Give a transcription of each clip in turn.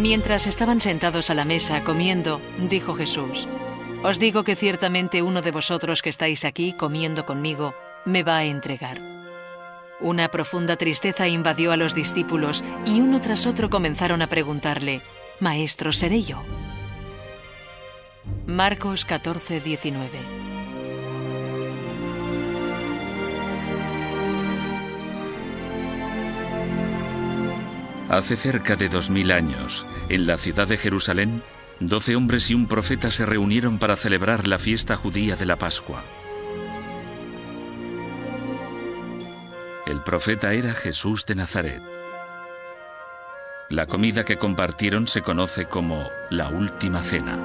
Mientras estaban sentados a la mesa comiendo, dijo Jesús: «Os digo que ciertamente uno de vosotros que estáis aquí comiendo conmigo me va a entregar». Una profunda tristeza invadió a los discípulos y uno tras otro comenzaron a preguntarle: «Maestro, ¿seré yo?». Marcos 14:19. Hace cerca de 2000 años, en la ciudad de Jerusalén, 12 hombres y un profeta se reunieron para celebrar la fiesta judía de la Pascua. El profeta era Jesús de Nazaret. La comida que compartieron se conoce como la Última Cena.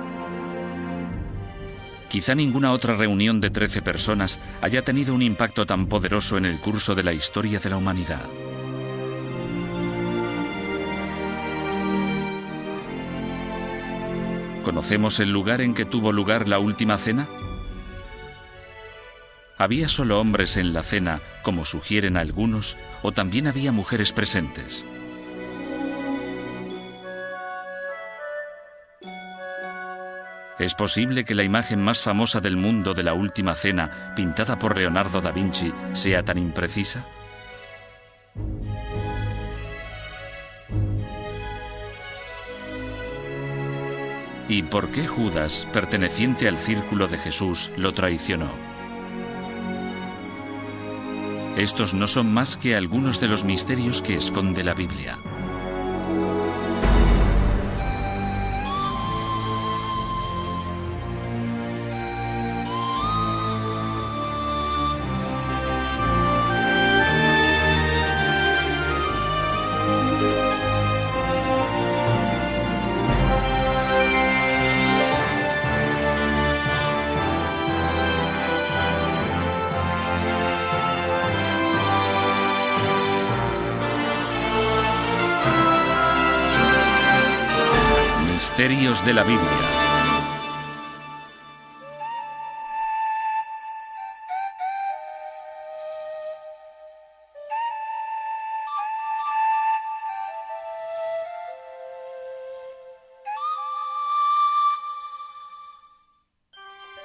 Quizá ninguna otra reunión de 13 personas haya tenido un impacto tan poderoso en el curso de la historia de la humanidad. ¿Conocemos el lugar en que tuvo lugar la Última Cena? ¿Había solo hombres en la cena, como sugieren algunos, o también había mujeres presentes? ¿Es posible que la imagen más famosa del mundo de la Última Cena, pintada por Leonardo da Vinci, sea tan imprecisa? ¿Y por qué Judas, perteneciente al círculo de Jesús, lo traicionó? Estos no son más que algunos de los misterios que esconde la Biblia. Misterios de la Biblia.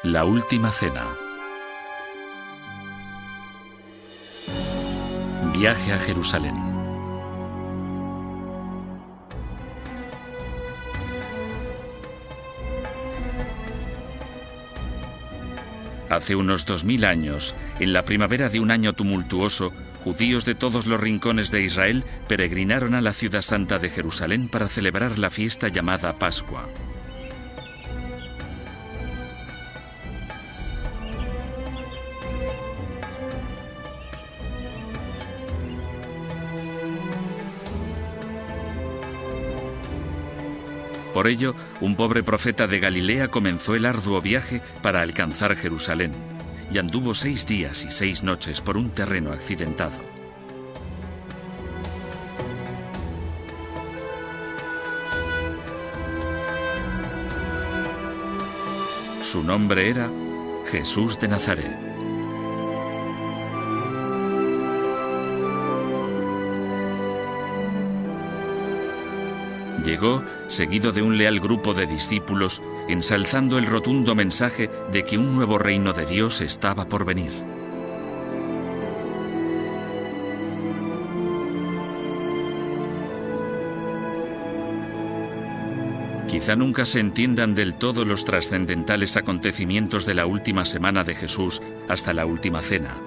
La Última Cena. Viaje a Jerusalén. Hace unos 2000 años, en la primavera de un año tumultuoso, judíos de todos los rincones de Israel peregrinaron a la ciudad santa de Jerusalén para celebrar la fiesta llamada Pascua. Por ello, un pobre profeta de Galilea comenzó el arduo viaje para alcanzar Jerusalén, y anduvo 6 días y 6 noches por un terreno accidentado. Su nombre era Jesús de Nazaret. Llegó seguido de un leal grupo de discípulos, ensalzando el rotundo mensaje de que un nuevo reino de Dios estaba por venir. Quizá nunca se entiendan del todo los trascendentales acontecimientos de la última semana de Jesús hasta la Última Cena,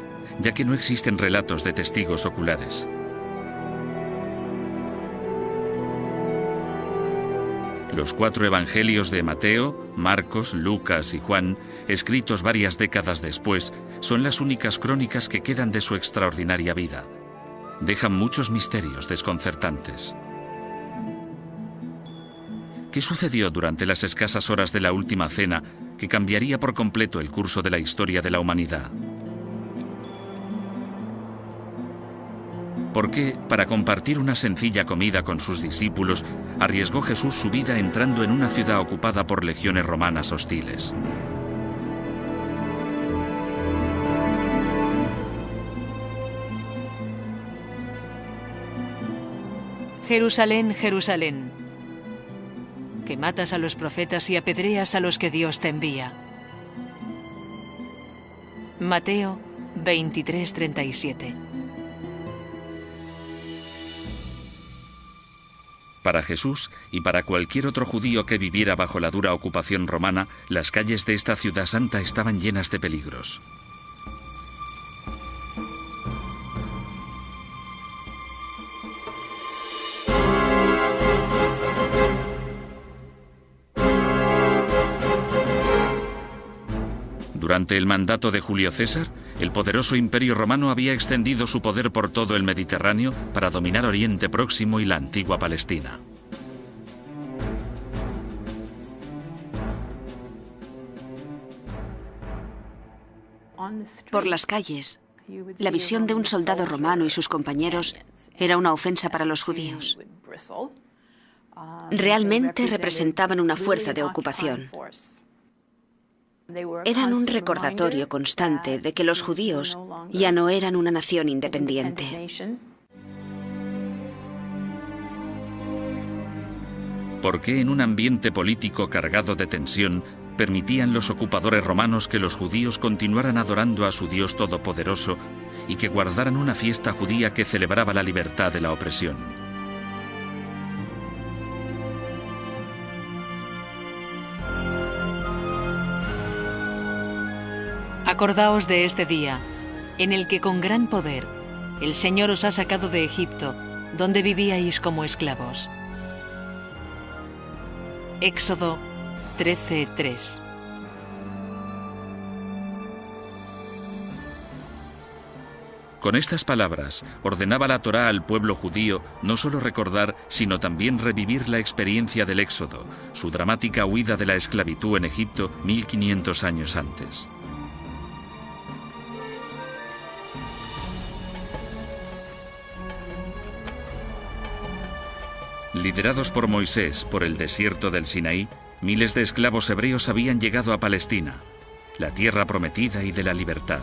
ya que no existen relatos de testigos oculares. Los 4 evangelios de Mateo, Marcos, Lucas y Juan, escritos varias décadas después, son las únicas crónicas que quedan de su extraordinaria vida. Dejan muchos misterios desconcertantes. ¿Qué sucedió durante las escasas horas de la Última Cena que cambiaría por completo el curso de la historia de la humanidad? ¿Por qué, para compartir una sencilla comida con sus discípulos, arriesgó Jesús su vida entrando en una ciudad ocupada por legiones romanas hostiles? Jerusalén, Jerusalén, que matas a los profetas y apedreas a los que Dios te envía. Mateo 23:37. Para Jesús y para cualquier otro judío que viviera bajo la dura ocupación romana, las calles de esta ciudad santa estaban llenas de peligros. Durante el mandato de Julio César, el poderoso Imperio Romano había extendido su poder por todo el Mediterráneo para dominar Oriente Próximo y la antigua Palestina. Por las calles, la visión de un soldado romano y sus compañeros era una ofensa para los judíos. Realmente representaban una fuerza de ocupación. Eran un recordatorio constante de que los judíos ya no eran una nación independiente. ¿Por qué en un ambiente político cargado de tensión permitían los ocupadores romanos que los judíos continuaran adorando a su Dios Todopoderoso y que guardaran una fiesta judía que celebraba la libertad de la opresión? Acordaos de este día, en el que con gran poder el Señor os ha sacado de Egipto, donde vivíais como esclavos. Éxodo 13:3. Con estas palabras, ordenaba la Torá al pueblo judío no solo recordar, sino también revivir la experiencia del Éxodo, su dramática huida de la esclavitud en Egipto 1500 años antes. Liderados por Moisés por el desierto del Sinaí, miles de esclavos hebreos habían llegado a Palestina, la tierra prometida y de la libertad.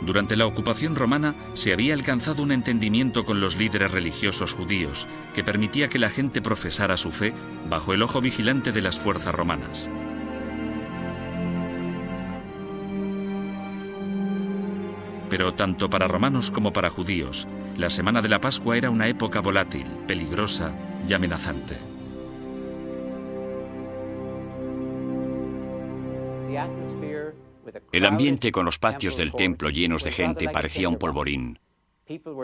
Durante la ocupación romana se había alcanzado un entendimiento con los líderes religiosos judíos que permitía que la gente profesara su fe bajo el ojo vigilante de las fuerzas romanas. Pero tanto para romanos como para judíos, la semana de la Pascua era una época volátil, peligrosa y amenazante. El ambiente con los patios del templo llenos de gente parecía un polvorín.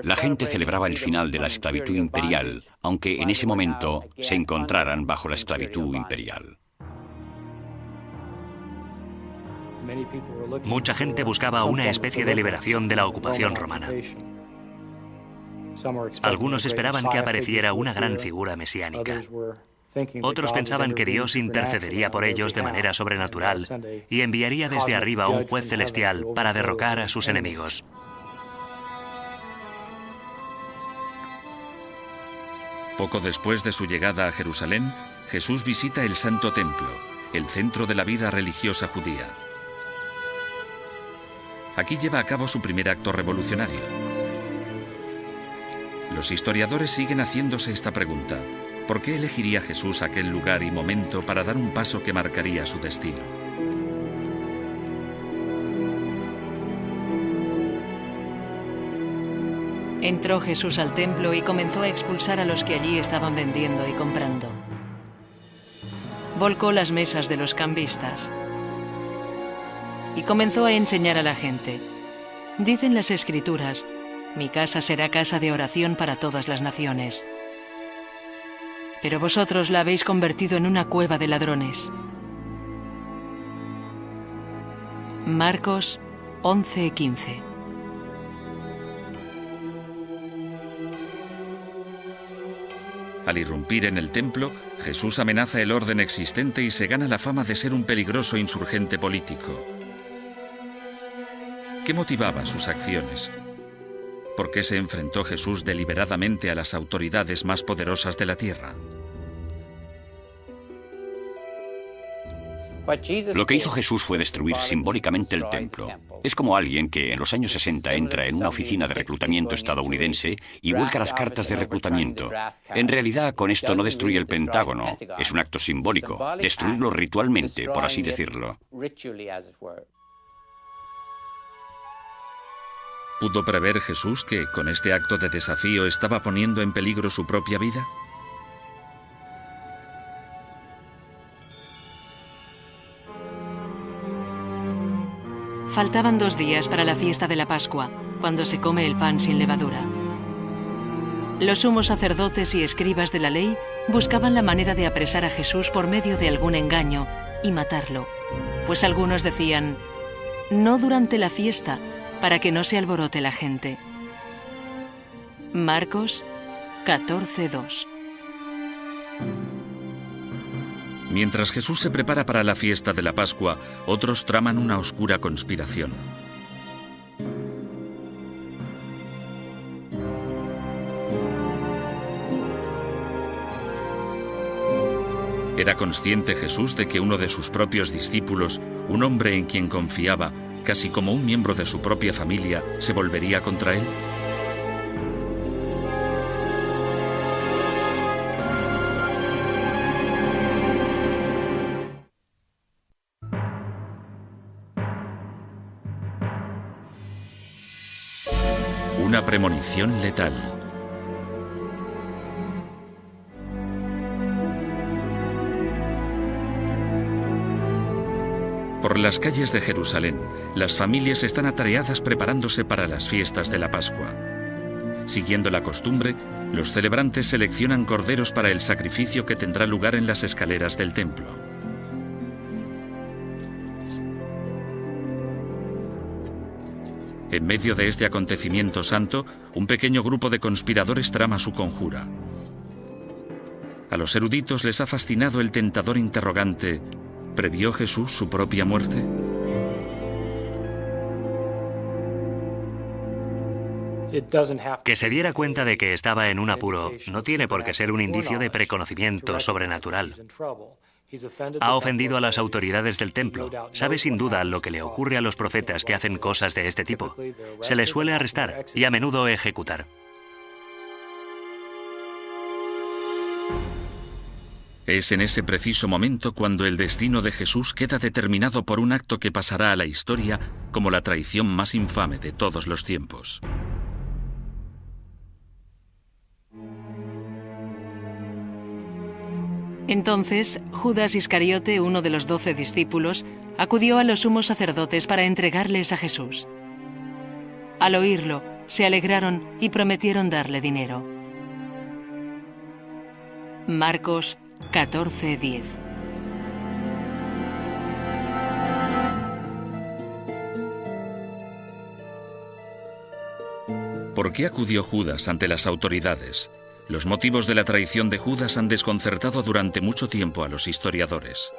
La gente celebraba el final de la esclavitud imperial, aunque en ese momento se encontraran bajo la esclavitud imperial. Mucha gente buscaba una especie de liberación de la ocupación romana. Algunos esperaban que apareciera una gran figura mesiánica. Otros pensaban que Dios intercedería por ellos de manera sobrenatural y enviaría desde arriba un juez celestial para derrocar a sus enemigos. Poco después de su llegada a Jerusalén, Jesús visita el Santo Templo, el centro de la vida religiosa judía. Aquí lleva a cabo su primer acto revolucionario. Los historiadores siguen haciéndose esta pregunta: ¿por qué elegiría Jesús aquel lugar y momento para dar un paso que marcaría su destino? Entró Jesús al templo y comenzó a expulsar a los que allí estaban vendiendo y comprando. Volcó las mesas de los cambistas y comenzó a enseñar a la gente. Dicen las Escrituras: mi casa será casa de oración para todas las naciones. Pero vosotros la habéis convertido en una cueva de ladrones. Marcos 11:15. Al irrumpir en el templo, Jesús amenaza el orden existente y se gana la fama de ser un peligroso insurgente político. ¿Qué motivaba sus acciones? ¿Por qué se enfrentó Jesús deliberadamente a las autoridades más poderosas de la tierra? Lo que hizo Jesús fue destruir simbólicamente el templo. Es como alguien que en los años 60 entra en una oficina de reclutamiento estadounidense y vuelca las cartas de reclutamiento. En realidad, con esto no destruye el Pentágono. Es un acto simbólico, destruirlo ritualmente, por así decirlo. ¿Pudo prever Jesús que con este acto de desafío estaba poniendo en peligro su propia vida? Faltaban 2 días para la fiesta de la Pascua, cuando se come el pan sin levadura. Los sumos sacerdotes y escribas de la ley buscaban la manera de apresar a Jesús por medio de algún engaño y matarlo, pues algunos decían: no durante la fiesta, para que no se alborote la gente. Marcos 14:2. Mientras Jesús se prepara para la fiesta de la Pascua, otros traman una oscura conspiración. Era consciente Jesús de que uno de sus propios discípulos, un hombre en quien confiaba, casi como un miembro de su propia familia, se volvería contra él. Una premonición letal. Por las calles de Jerusalén, las familias están atareadas preparándose para las fiestas de la Pascua. Siguiendo la costumbre, los celebrantes seleccionan corderos para el sacrificio que tendrá lugar en las escaleras del templo. En medio de este acontecimiento santo, un pequeño grupo de conspiradores trama su conjura. A los eruditos les ha fascinado el tentador interrogante: ¿previó Jesús su propia muerte? Que se diera cuenta de que estaba en un apuro no tiene por qué ser un indicio de preconocimiento sobrenatural. Ha ofendido a las autoridades del templo. Sabe sin duda lo que le ocurre a los profetas que hacen cosas de este tipo. Se les suele arrestar y a menudo ejecutar. Es en ese preciso momento cuando el destino de Jesús queda determinado por un acto que pasará a la historia como la traición más infame de todos los tiempos. Entonces, Judas Iscariote, uno de los 12 discípulos, acudió a los sumos sacerdotes para entregarles a Jesús. Al oírlo, se alegraron y prometieron darle dinero. Marcos 14:10. ¿Por qué acudió Judas ante las autoridades? Los motivos de la traición de Judas han desconcertado durante mucho tiempo a los historiadores.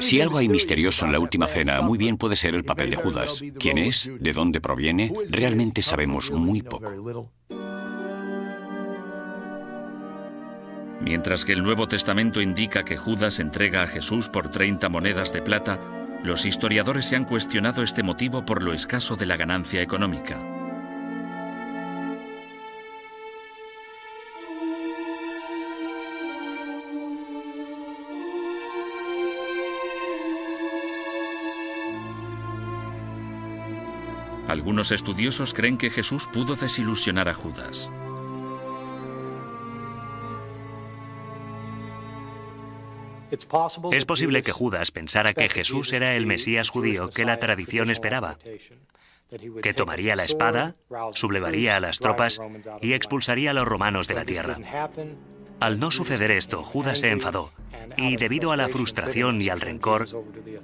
Si algo hay misterioso en la última cena, muy bien puede ser el papel de Judas. ¿Quién es? ¿De dónde proviene? Realmente sabemos muy poco. Mientras que el Nuevo Testamento indica que Judas entrega a Jesús por 30 monedas de plata, los historiadores se han cuestionado este motivo por lo escaso de la ganancia económica. Algunos estudiosos creen que Jesús pudo desilusionar a Judas. Es posible que Judas pensara que Jesús era el Mesías judío que la tradición esperaba, que tomaría la espada, sublevaría a las tropas y expulsaría a los romanos de la tierra. Al no suceder esto, Judas se enfadó y, debido a la frustración y al rencor,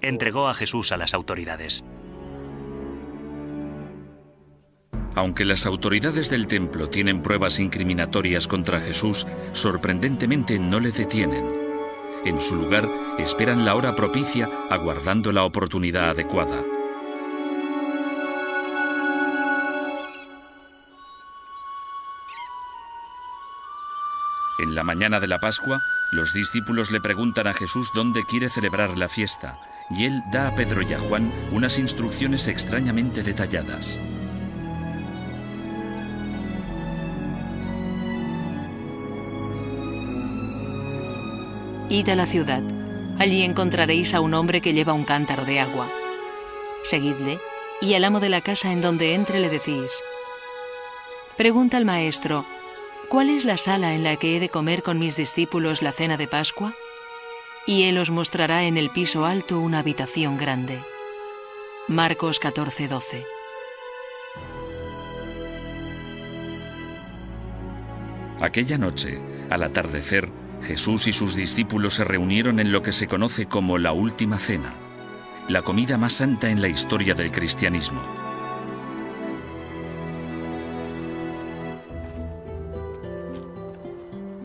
entregó a Jesús a las autoridades. Aunque las autoridades del templo tienen pruebas incriminatorias contra Jesús, sorprendentemente no le detienen. En su lugar, esperan la hora propicia, aguardando la oportunidad adecuada. En En la mañana de la Pascua, los discípulos le preguntan a Jesús dónde quiere celebrar la fiesta, y él da a Pedro y a Juan unas instrucciones extrañamente detalladas. Id a la ciudad. Allí encontraréis a un hombre que lleva un cántaro de agua. Seguidle, y al amo de la casa en donde entre le decís: pregunta al maestro, ¿cuál es la sala en la que he de comer con mis discípulos la cena de Pascua? Y él os mostrará en el piso alto una habitación grande. Marcos 14:12. Aquella noche, al atardecer, Jesús y sus discípulos se reunieron en lo que se conoce como la Última Cena, la comida más santa en la historia del cristianismo.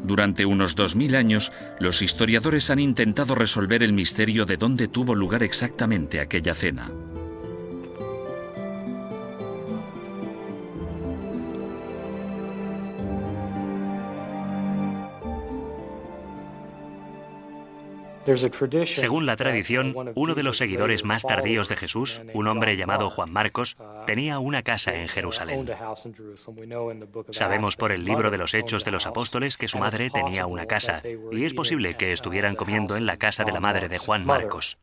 Durante unos 2000 años, los historiadores han intentado resolver el misterio de dónde tuvo lugar exactamente aquella cena. Según la tradición, uno de los seguidores más tardíos de Jesús, un hombre llamado Juan Marcos, tenía una casa en Jerusalén. Sabemos por el libro de los Hechos de los Apóstoles que su madre tenía una casa, y es posible que estuvieran comiendo en la casa de la madre de Juan Marcos.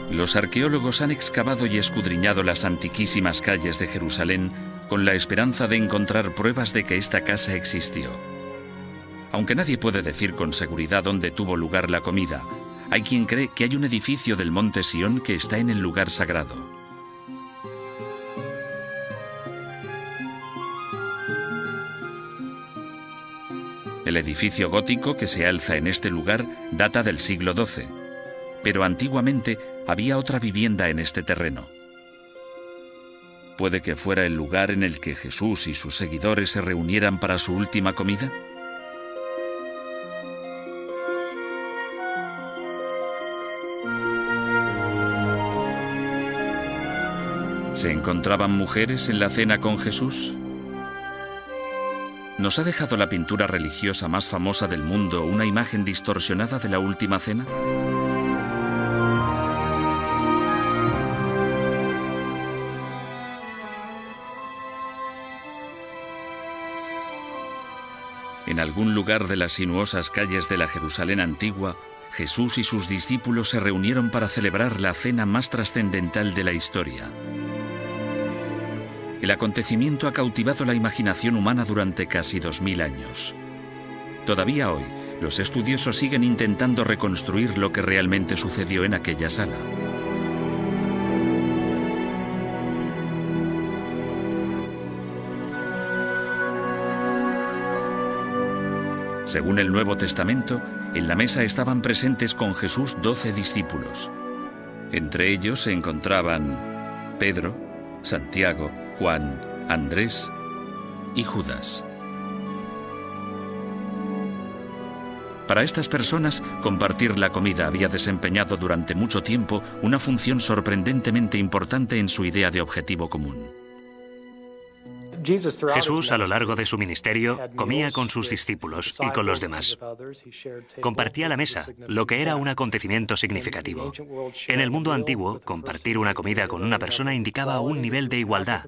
Los arqueólogos han excavado y escudriñado las antiquísimas calles de Jerusalén con la esperanza de encontrar pruebas de que esta casa existió. Aunque nadie puede decir con seguridad dónde tuvo lugar la comida, hay quien cree que hay un edificio del monte Sión que está en el lugar sagrado. El edificio gótico que se alza en este lugar data del siglo XII, pero antiguamente había otra vivienda en este terreno. ¿Puede que fuera el lugar en el que Jesús y sus seguidores se reunieran para su última comida? ¿Se encontraban mujeres en la cena con Jesús? ¿Nos ha dejado la pintura religiosa más famosa del mundo una imagen distorsionada de la última cena? En algún lugar de las sinuosas calles de la Jerusalén antigua, Jesús y sus discípulos se reunieron para celebrar la cena más trascendental de la historia. El acontecimiento ha cautivado la imaginación humana durante casi 2000 años. Todavía hoy, los estudiosos siguen intentando reconstruir lo que realmente sucedió en aquella sala. Según el Nuevo Testamento, en la mesa estaban presentes con Jesús 12 discípulos. Entre ellos se encontraban Pedro, Santiago, Juan, Andrés y Judas. Para estas personas, compartir la comida había desempeñado durante mucho tiempo una función sorprendentemente importante en su idea de objetivo común. Jesús, a lo largo de su ministerio, comía con sus discípulos y con los demás. Compartía la mesa, lo que era un acontecimiento significativo. En el mundo antiguo, compartir una comida con una persona indicaba un nivel de igualdad,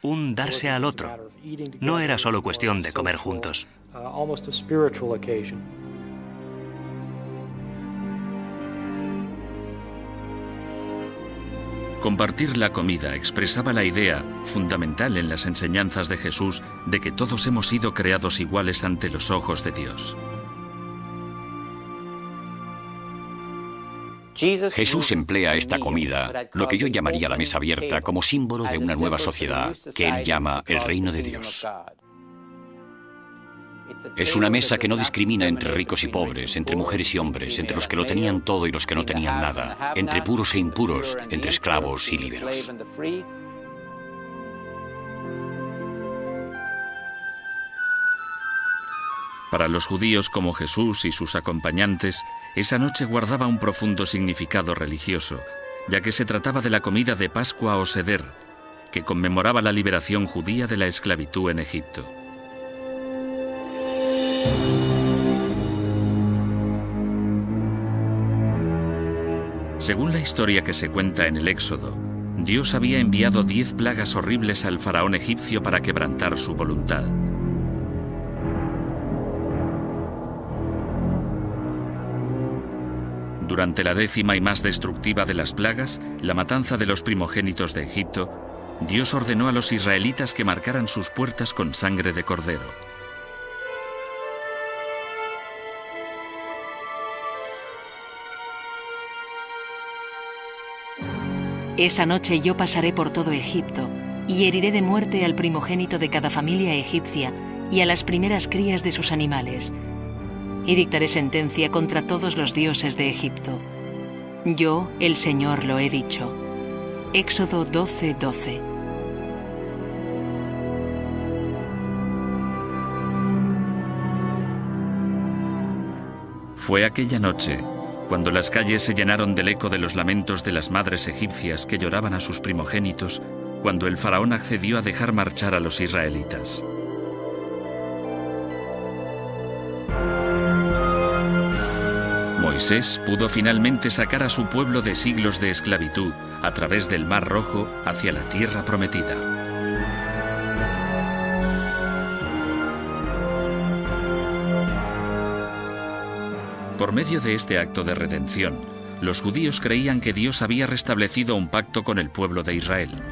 un darse al otro. No era solo cuestión de comer juntos. Compartir la comida expresaba la idea, fundamental en las enseñanzas de Jesús, de que todos hemos sido creados iguales ante los ojos de Dios. Jesús emplea esta comida, lo que yo llamaría la mesa abierta, como símbolo de una nueva sociedad que él llama el reino de Dios. Es una mesa que no discrimina entre ricos y pobres, entre mujeres y hombres, entre los que lo tenían todo y los que no tenían nada, entre puros e impuros, entre esclavos y liberos. Para los judíos como Jesús y sus acompañantes, esa noche guardaba un profundo significado religioso, ya que se trataba de la comida de Pascua o Seder, que conmemoraba la liberación judía de la esclavitud en Egipto. Según la historia que se cuenta en el Éxodo, Dios había enviado 10 plagas horribles al faraón egipcio para quebrantar su voluntad. Durante la 10ª y más destructiva de las plagas, la matanza de los primogénitos de Egipto, Dios ordenó a los israelitas que marcaran sus puertas con sangre de cordero. Esa noche yo pasaré por todo Egipto y heriré de muerte al primogénito de cada familia egipcia y a las primeras crías de sus animales, y dictaré sentencia contra todos los dioses de Egipto. Yo, el Señor, lo he dicho. Éxodo 12:12. Fue aquella noche cuando las calles se llenaron del eco de los lamentos de las madres egipcias que lloraban a sus primogénitos, cuando el faraón accedió a dejar marchar a los israelitas. Moisés pudo finalmente sacar a su pueblo de siglos de esclavitud a través del Mar Rojo hacia la tierra prometida. Por medio de este acto de redención, los judíos creían que Dios había restablecido un pacto con el pueblo de Israel.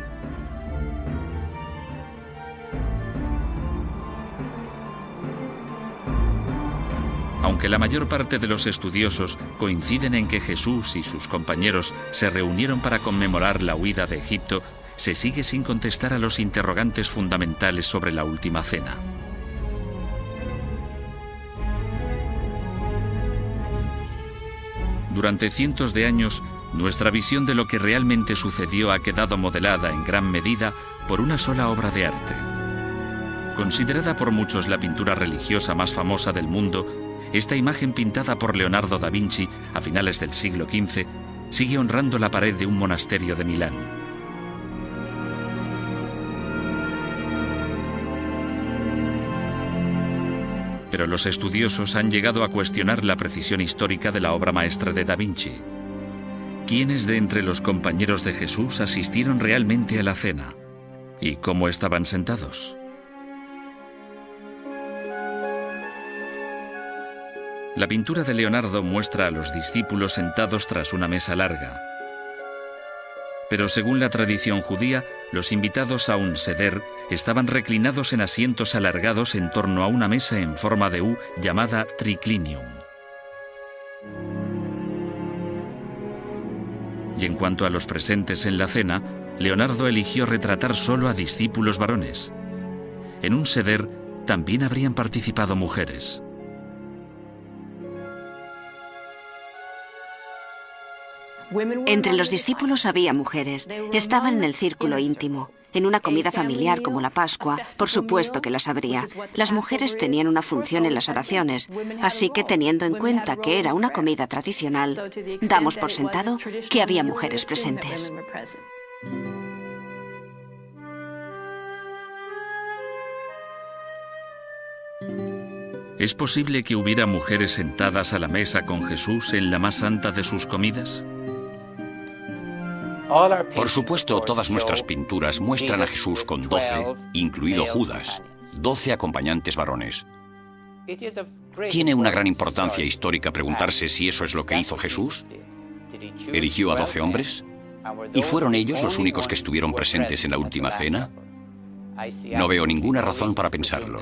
Aunque la mayor parte de los estudiosos coinciden en que Jesús y sus compañeros se reunieron para conmemorar la huida de Egipto, se sigue sin contestar a los interrogantes fundamentales sobre la última cena. Durante cientos de años, nuestra visión de lo que realmente sucedió ha quedado modelada en gran medida por una sola obra de arte. Considerada por muchos la pintura religiosa más famosa del mundo, esta imagen pintada por Leonardo da Vinci a finales del siglo XV sigue honrando la pared de un monasterio de Milán. Pero los estudiosos han llegado a cuestionar la precisión histórica de la obra maestra de Da Vinci. ¿Quiénes de entre los compañeros de Jesús asistieron realmente a la cena? ¿Y cómo estaban sentados? La pintura de Leonardo muestra a los discípulos sentados tras una mesa larga. Pero según la tradición judía, los invitados a un seder estaban reclinados en asientos alargados en torno a una mesa en forma de U llamada triclinium. Y en cuanto a los presentes en la cena, Leonardo eligió retratar solo a discípulos varones. En un seder también habrían participado mujeres. Entre los discípulos había mujeres. Estaban en el círculo íntimo. En una comida familiar como la Pascua, por supuesto que las habría. Las mujeres tenían una función en las oraciones, así que teniendo en cuenta que era una comida tradicional, damos por sentado que había mujeres presentes. ¿Es posible que hubiera mujeres sentadas a la mesa con Jesús en la más santa de sus comidas? Por supuesto, todas nuestras pinturas muestran a Jesús con 12, incluido Judas, 12 acompañantes varones. Tiene una gran importancia histórica preguntarse si eso es lo que hizo Jesús. ¿Eligió a 12 hombres? ¿Y fueron ellos los únicos que estuvieron presentes en la última cena? No veo ninguna razón para pensarlo.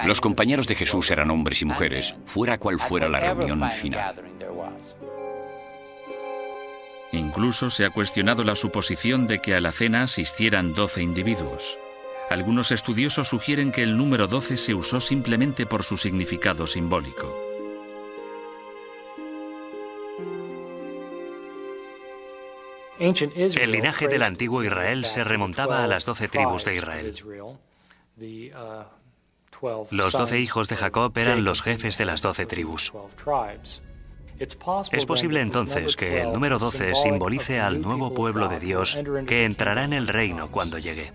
Los compañeros de Jesús eran hombres y mujeres, fuera cual fuera la reunión final. Incluso se ha cuestionado la suposición de que a la cena asistieran 12 individuos. Algunos estudiosos sugieren que el número 12 se usó simplemente por su significado simbólico. El linaje del antiguo Israel se remontaba a las 12 tribus de Israel. Los 12 hijos de Jacob eran los jefes de las 12 tribus. Es posible entonces que el número 12 simbolice al nuevo pueblo de Dios que entrará en el reino cuando llegue.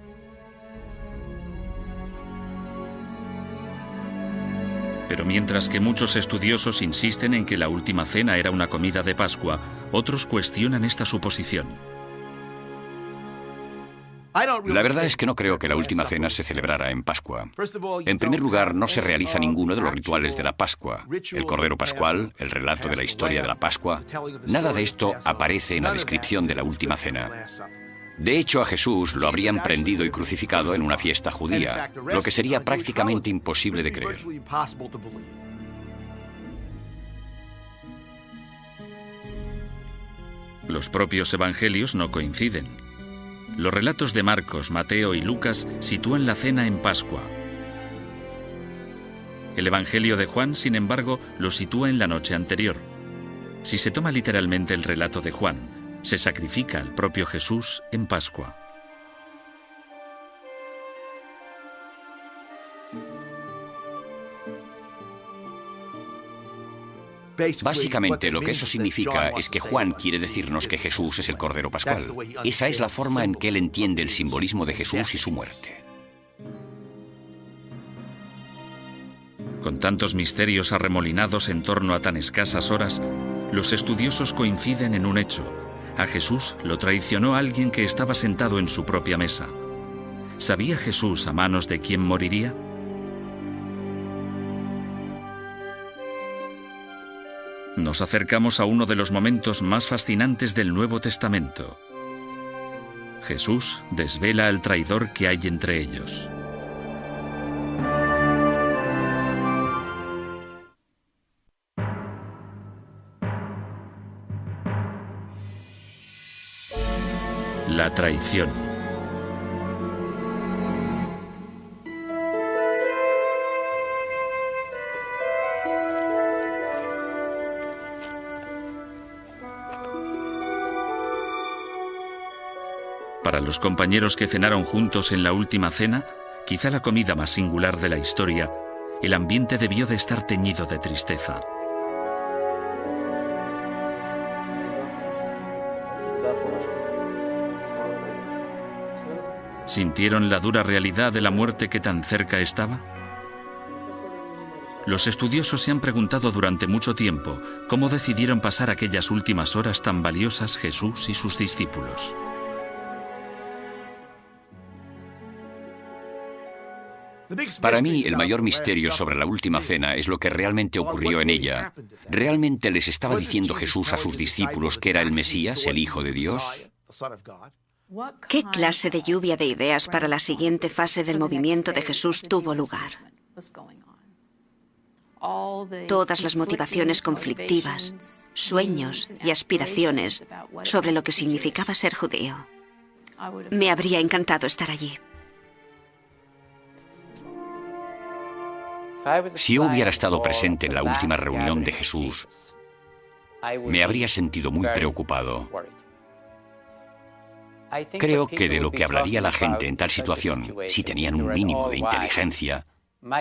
Pero mientras que muchos estudiosos insisten en que la última cena era una comida de Pascua, otros cuestionan esta suposición. La verdad es que no creo que la última cena se celebrara en Pascua. En primer lugar, no se realiza ninguno de los rituales de la Pascua. El Cordero Pascual, el relato de la historia de la Pascua, nada de esto aparece en la descripción de la última cena. De hecho, a Jesús lo habrían prendido y crucificado en una fiesta judía, lo que sería prácticamente imposible de creer. Los propios evangelios no coinciden. Los relatos de Marcos, Mateo y Lucas sitúan la cena en Pascua. El Evangelio de Juan, sin embargo, lo sitúa en la noche anterior. Si se toma literalmente el relato de Juan, se sacrifica al propio Jesús en Pascua. Básicamente, lo que eso significa es que Juan quiere decirnos que Jesús es el Cordero Pascual. Esa es la forma en que él entiende el simbolismo de Jesús y su muerte. Con tantos misterios arremolinados en torno a tan escasas horas, los estudiosos coinciden en un hecho. A Jesús lo traicionó alguien que estaba sentado en su propia mesa. ¿Sabía Jesús a manos de quién moriría? Nos acercamos a uno de los momentos más fascinantes del Nuevo Testamento. Jesús desvela al traidor que hay entre ellos. La traición. Para los compañeros que cenaron juntos en la última cena, quizá la comida más singular de la historia, el ambiente debió de estar teñido de tristeza. ¿Sintieron la dura realidad de la muerte que tan cerca estaba? Los estudiosos se han preguntado durante mucho tiempo cómo decidieron pasar aquellas últimas horas tan valiosas Jesús y sus discípulos. Para mí, el mayor misterio sobre la última cena es lo que realmente ocurrió en ella. ¿Realmente les estaba diciendo Jesús a sus discípulos que era el Mesías, el Hijo de Dios? ¿Qué clase de lluvia de ideas para la siguiente fase del movimiento de Jesús tuvo lugar? Todas las motivaciones conflictivas, sueños y aspiraciones sobre lo que significaba ser judío. Me habría encantado estar allí. Si yo hubiera estado presente en la última reunión de Jesús, me habría sentido muy preocupado. Creo que de lo que hablaría la gente en tal situación, si tenían un mínimo de inteligencia,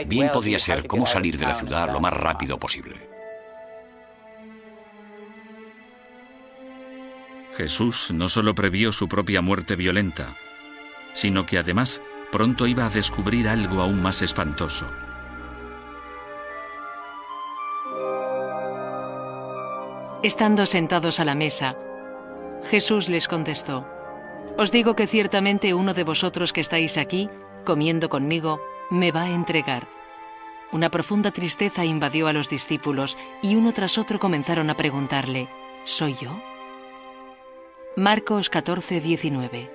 bien podría ser cómo salir de la ciudad lo más rápido posible. Jesús no solo previó su propia muerte violenta, sino que además pronto iba a descubrir algo aún más espantoso. Estando sentados a la mesa, Jesús les contestó: Os digo que ciertamente uno de vosotros que estáis aquí, comiendo conmigo, me va a entregar. Una profunda tristeza invadió a los discípulos y uno tras otro comenzaron a preguntarle: ¿Soy yo? Marcos 14:19.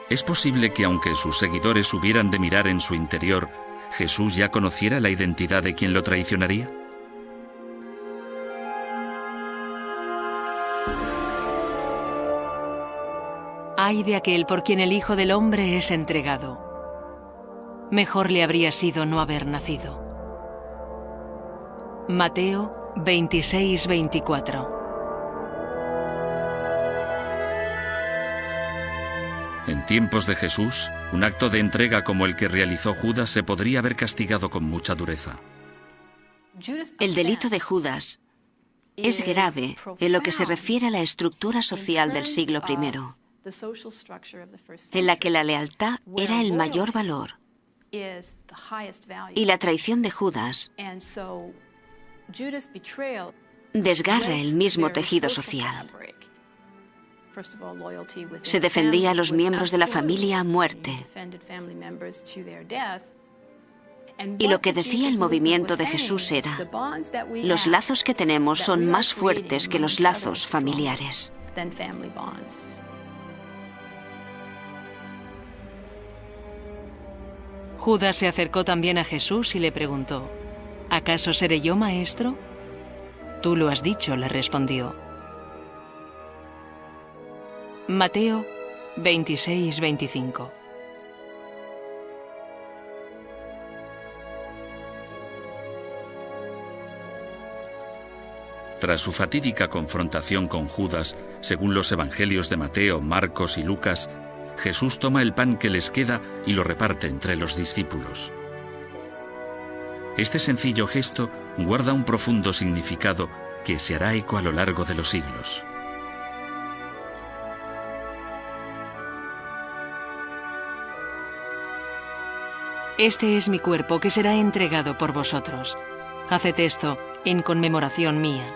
¿Es posible que aunque sus seguidores hubieran de mirar en su interior, Jesús ya conociera la identidad de quien lo traicionaría? Ay de aquel por quien el Hijo del Hombre es entregado. Mejor le habría sido no haber nacido. Mateo 26:24. En tiempos de Jesús, un acto de entrega como el que realizó Judas se podría haber castigado con mucha dureza. El delito de Judas es grave en lo que se refiere a la estructura social del siglo I, en la que la lealtad era el mayor valor y la traición de Judas desgarra el mismo tejido social. Se defendía a los miembros de la familia a muerte. Y lo que decía el movimiento de Jesús era: los lazos que tenemos son más fuertes que los lazos familiares. Judas se acercó también a Jesús y le preguntó: ¿acaso seré yo maestro? Tú lo has dicho, le respondió. Mateo 26-25. Tras su fatídica confrontación con Judas, según los evangelios de Mateo, Marcos y Lucas, Jesús toma el pan que les queda y lo reparte entre los discípulos. Este sencillo gesto guarda un profundo significado que se hará eco a lo largo de los siglos. Este es mi cuerpo que será entregado por vosotros. Haced esto en conmemoración mía.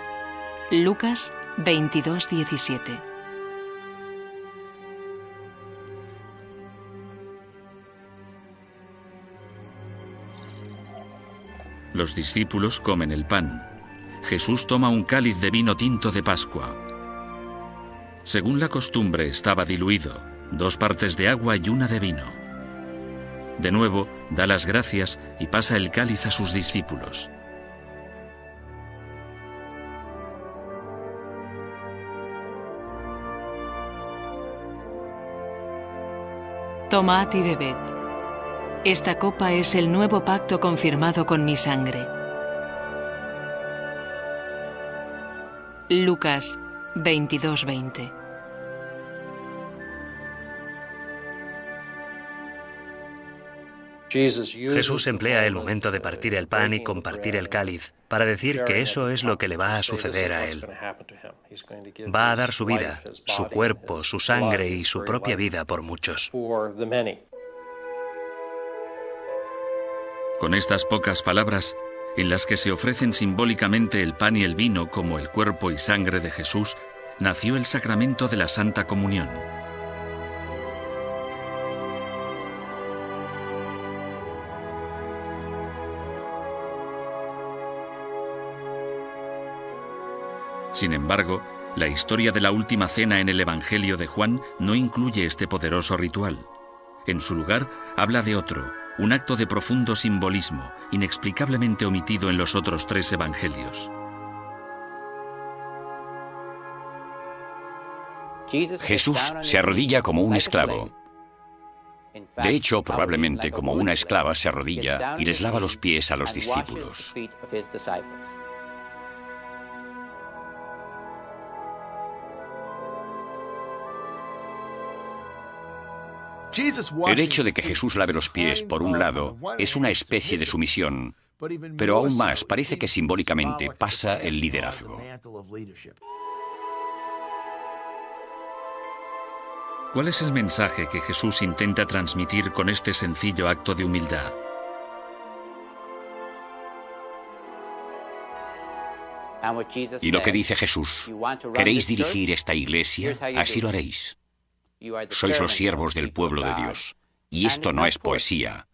Lucas 22:17. Los discípulos comen el pan. Jesús toma un cáliz de vino tinto de Pascua. Según la costumbre, estaba diluido, 2 partes de agua y 1 de vino. De nuevo, da las gracias y pasa el cáliz a sus discípulos. Tomad y bebed. Esta copa es el nuevo pacto confirmado con mi sangre. Lucas 22:20. Jesús emplea el momento de partir el pan y compartir el cáliz para decir que eso es lo que le va a suceder a él. Va a dar su vida, su cuerpo, su sangre y su propia vida por muchos. Con estas pocas palabras, en las que se ofrecen simbólicamente el pan y el vino como el cuerpo y sangre de Jesús, nació el sacramento de la Santa Comunión. Sin embargo, la historia de la última cena en el Evangelio de Juan no incluye este poderoso ritual. En su lugar, habla de otro, un acto de profundo simbolismo, inexplicablemente omitido en los otros 3 evangelios. Jesús se arrodilla como un esclavo. De hecho, probablemente como una esclava se arrodilla y les lava los pies a los discípulos. El hecho de que Jesús lave los pies, por un lado, es una especie de sumisión, pero aún más parece que simbólicamente pasa el liderazgo. ¿Cuál es el mensaje que Jesús intenta transmitir con este sencillo acto de humildad? Y lo que dice Jesús: ¿queréis dirigir esta iglesia? Así lo haréis. Sois los siervos del pueblo de Dios. Y esto no es poesía.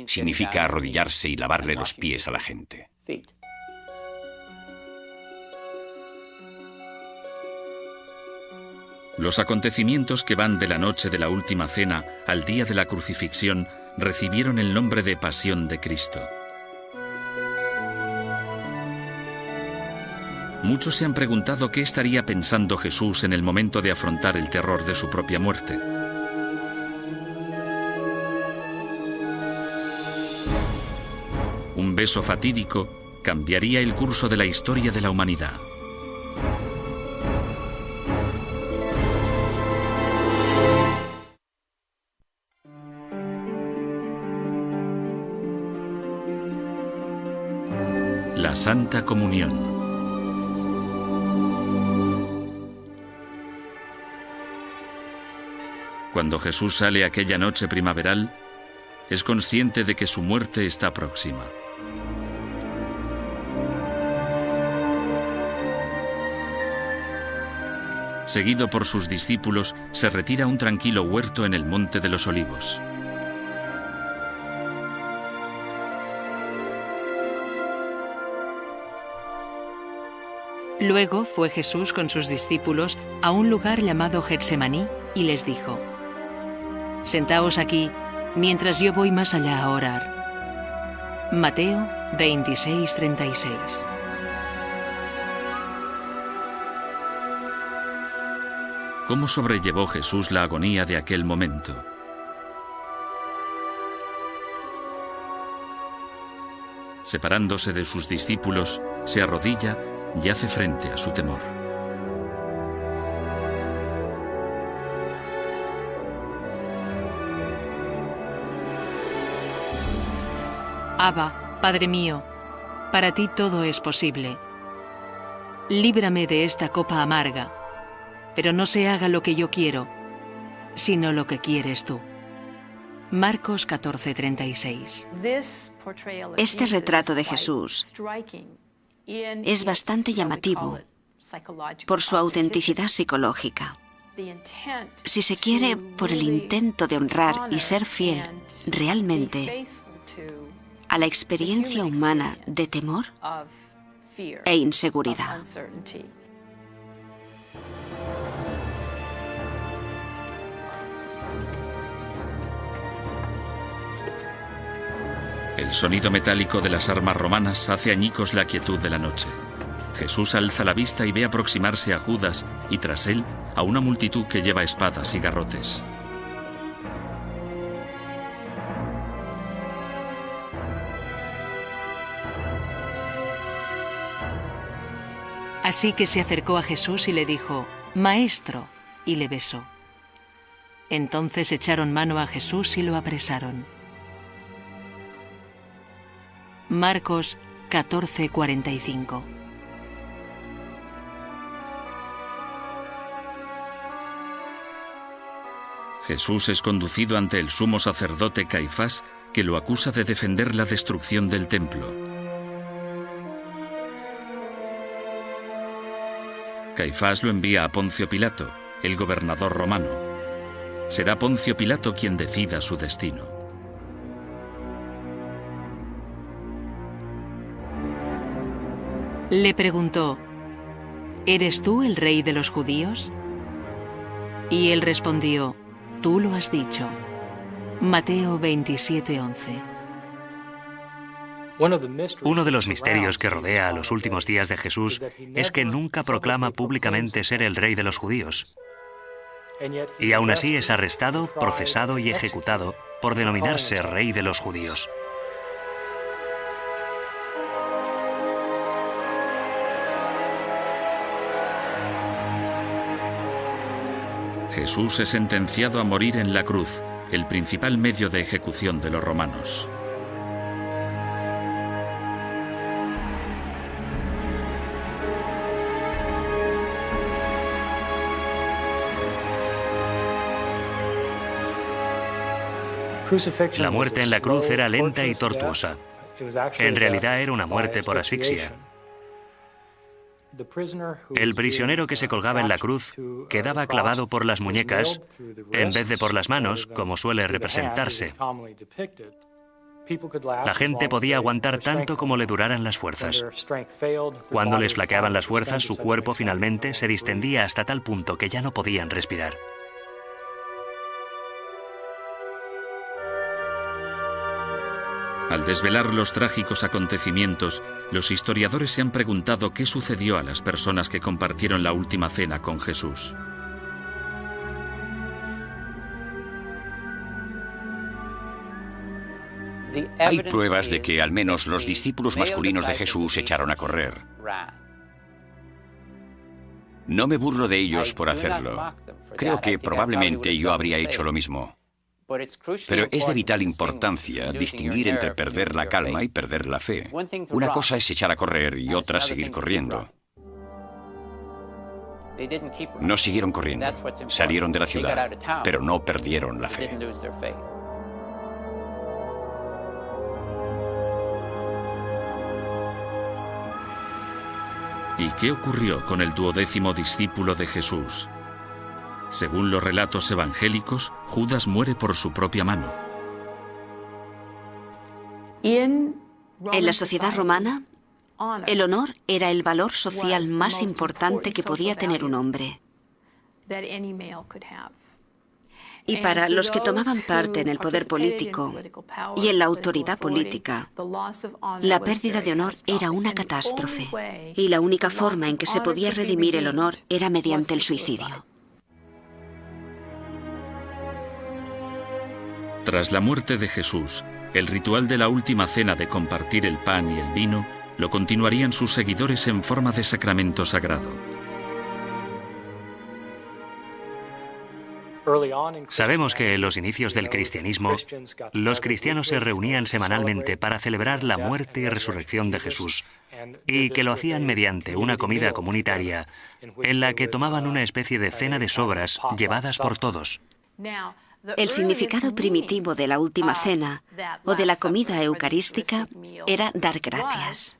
Significa arrodillarse y lavarle los pies a la gente. Los acontecimientos que van de la noche de la última cena al día de la crucifixión recibieron el nombre de Pasión de Cristo. Muchos se han preguntado qué estaría pensando Jesús en el momento de afrontar el terror de su propia muerte. Un beso fatídico cambiaría el curso de la historia de la humanidad. La Santa Comunión. Cuando Jesús sale aquella noche primaveral, es consciente de que su muerte está próxima. Seguido por sus discípulos, se retira a un tranquilo huerto en el Monte de los Olivos. Luego fue Jesús con sus discípulos a un lugar llamado Getsemaní y les dijo: «Sentaos aquí, mientras yo voy más allá a orar». Mateo 26:36. ¿Cómo sobrellevó Jesús la agonía de aquel momento? Separándose de sus discípulos, se arrodilla y hace frente a su temor. Abba, Padre mío, para ti todo es posible. Líbrame de esta copa amarga, pero no se haga lo que yo quiero, sino lo que quieres tú. Marcos 14:36. Este retrato de Jesús es bastante llamativo por su autenticidad psicológica. Si se quiere, por el intento de honrar y ser fiel realmente a la experiencia humana de temor e inseguridad. El sonido metálico de las armas romanas hace añicos la quietud de la noche. Jesús alza la vista y ve aproximarse a Judas y tras él a una multitud que lleva espadas y garrotes. Así que se acercó a Jesús y le dijo: «Maestro», y le besó. Entonces echaron mano a Jesús y lo apresaron. Marcos 14:45. Jesús es conducido ante el sumo sacerdote Caifás, que lo acusa de defender la destrucción del templo. Caifás lo envía a Poncio Pilato, el gobernador romano. Será Poncio Pilato quien decida su destino. Le preguntó: ¿Eres tú el rey de los judíos? Y él respondió: Tú lo has dicho. Mateo 27:11. Uno de los misterios que rodea a los últimos días de Jesús es que nunca proclama públicamente ser el rey de los judíos. Y aún así es arrestado, procesado y ejecutado por denominarse rey de los judíos. Jesús es sentenciado a morir en la cruz, el principal medio de ejecución de los romanos. La muerte en la cruz era lenta y tortuosa. En realidad era una muerte por asfixia. El prisionero que se colgaba en la cruz quedaba clavado por las muñecas en vez de por las manos, como suele representarse. La gente podía aguantar tanto como le duraran las fuerzas. Cuando les flaqueaban las fuerzas, su cuerpo finalmente se distendía hasta tal punto que ya no podían respirar. Al desvelar los trágicos acontecimientos, los historiadores se han preguntado qué sucedió a las personas que compartieron la última cena con Jesús. Hay pruebas de que al menos los discípulos masculinos de Jesús echaron a correr. No me burlo de ellos por hacerlo. Creo que probablemente yo habría hecho lo mismo. Pero es de vital importancia distinguir entre perder la calma y perder la fe. Una cosa es echar a correr y otra seguir corriendo. No siguieron corriendo, salieron de la ciudad, pero no perdieron la fe. ¿Y qué ocurrió con el 12º discípulo de Jesús? Según los relatos evangélicos, Judas muere por su propia mano. En la sociedad romana, el honor era el valor social más importante que podía tener un hombre. Y para los que tomaban parte en el poder político y en la autoridad política, la pérdida de honor era una catástrofe. Y la única forma en que se podía redimir el honor era mediante el suicidio. Tras la muerte de Jesús, el ritual de la última cena de compartir el pan y el vino lo continuarían sus seguidores en forma de sacramento sagrado. Sabemos que en los inicios del cristianismo, los cristianos se reunían semanalmente para celebrar la muerte y resurrección de Jesús, y que lo hacían mediante una comida comunitaria en la que tomaban una especie de cena de sobras llevadas por todos. El significado primitivo de la última cena o de la comida eucarística era dar gracias.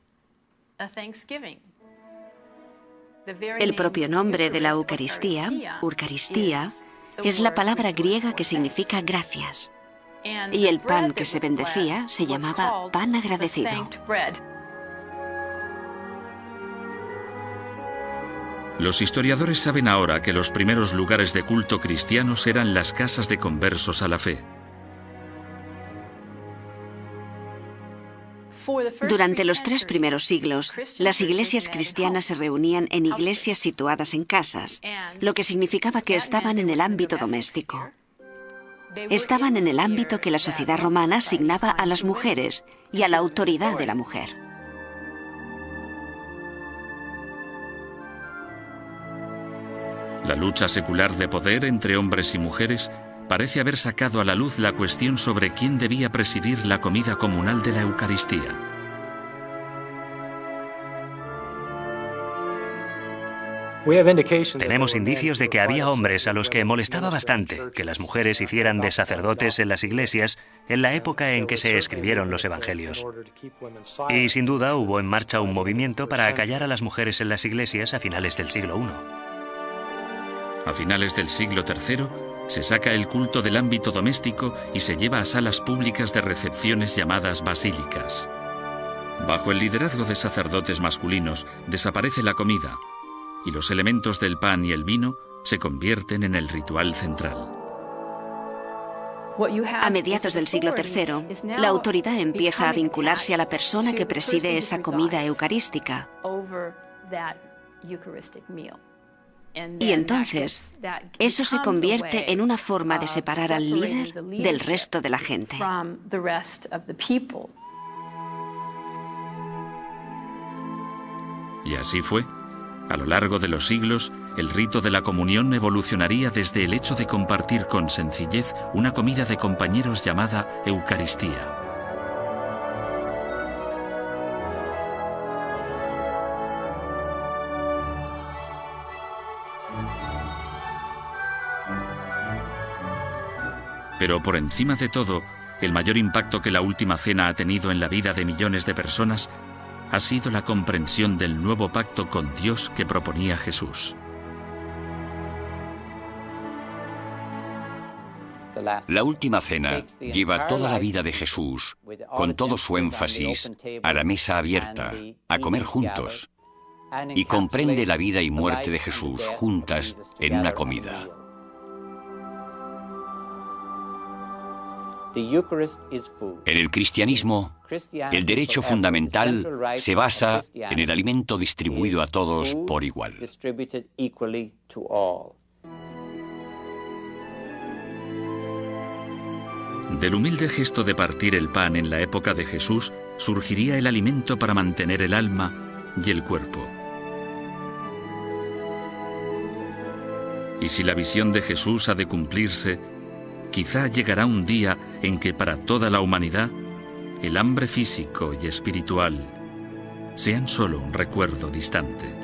El propio nombre de la Eucaristía, Eucaristía, es la palabra griega que significa gracias. Y el pan que se bendecía se llamaba pan agradecido. Los historiadores saben ahora que los primeros lugares de culto cristianos eran las casas de conversos a la fe. Durante los 3 primeros siglos, las iglesias cristianas se reunían en iglesias situadas en casas, lo que significaba que estaban en el ámbito doméstico. Estaban en el ámbito que la sociedad romana asignaba a las mujeres y a la autoridad de la mujer. La lucha secular de poder entre hombres y mujeres parece haber sacado a la luz la cuestión sobre quién debía presidir la comida comunal de la Eucaristía. Tenemos indicios de que había hombres a los que molestaba bastante que las mujeres hicieran de sacerdotes en las iglesias en la época en que se escribieron los evangelios. Y sin duda hubo en marcha un movimiento para acallar a las mujeres en las iglesias a finales del siglo I. A finales del siglo III, se saca el culto del ámbito doméstico y se lleva a salas públicas de recepciones llamadas basílicas. Bajo el liderazgo de sacerdotes masculinos, desaparece la comida y los elementos del pan y el vino se convierten en el ritual central. A mediados del siglo III, la autoridad empieza a vincularse a la persona que preside esa comida eucarística. Y entonces, eso se convierte en una forma de separar al líder del resto de la gente. Y así fue. A lo largo de los siglos, el rito de la comunión evolucionaría desde el hecho de compartir con sencillez una comida de compañeros llamada Eucaristía. Pero por encima de todo, el mayor impacto que la última cena ha tenido en la vida de millones de personas ha sido la comprensión del nuevo pacto con Dios que proponía Jesús. La última cena lleva toda la vida de Jesús, con todo su énfasis, a la mesa abierta, a comer juntos, y comprende la vida y muerte de Jesús juntas en una comida. En el cristianismo, el derecho fundamental se basa en el alimento distribuido a todos por igual. Del humilde gesto de partir el pan en la época de Jesús surgiría el alimento para mantener el alma y el cuerpo. Y si la visión de Jesús ha de cumplirse, quizá llegará un día en que para toda la humanidad el hambre físico y espiritual sean solo un recuerdo distante.